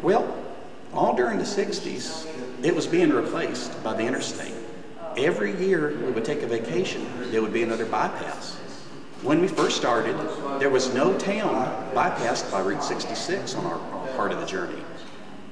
Well, all during the 60s, it was being replaced by the interstate. Every year we would take a vacation, there would be another bypass. When we first started, there was no town bypassed by Route 66 on our part of the journey.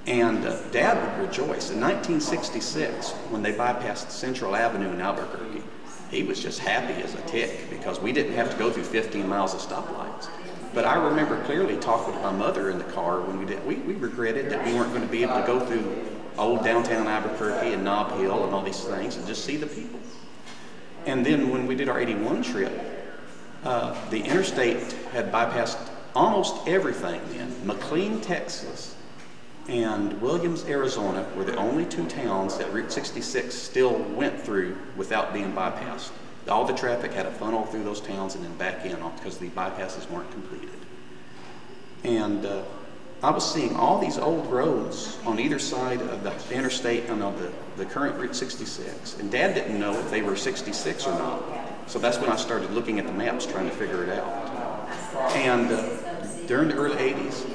And Dad would rejoice. In 1966, when they bypassed Central Avenue in Albuquerque, he was just happy as a tick because we didn't have to go through 15 miles of stoplights. But I remember clearly talking to my mother in the car when we did. We regretted that we weren't going to be able to go through old downtown Albuquerque and Nob Hill and all these things and just see the people. And then when we did our 81 trip, the interstate had bypassed almost everything then. McLean, Texas, and Williams, Arizona were the only two towns that Route 66 still went through without being bypassed. All the traffic had to funnel through those towns and then back in because the bypasses weren't completed. And I was seeing all these old roads on either side of the interstate and of the current Route 66. And Dad didn't know if they were 66 or not. So that's when I started looking at the maps trying to figure it out. And during the early 80s,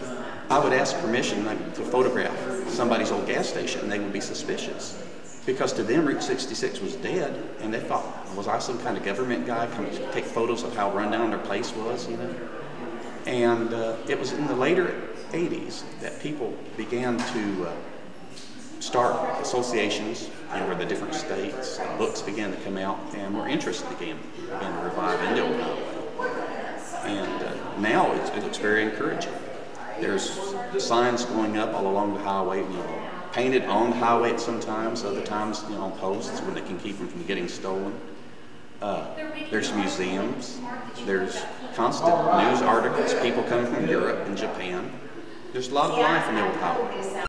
I would ask permission to photograph somebody's old gas station, and they would be suspicious. Because to them, Route 66 was dead, and they thought, was I some kind of government guy coming to take photos of how rundown their place was, you know? And it was in the later 80s that people began to start associations, you know, where the different states, books began to come out, and more interest began to revive in the old highway. And now it looks very encouraging. There's signs going up all along the highway, you know, painted on the highway at sometimes, other times, you know, on posts where they can keep them from getting stolen. There's museums. There's constant news articles, people coming from Europe and Japan. There's a lot of life in the old highway.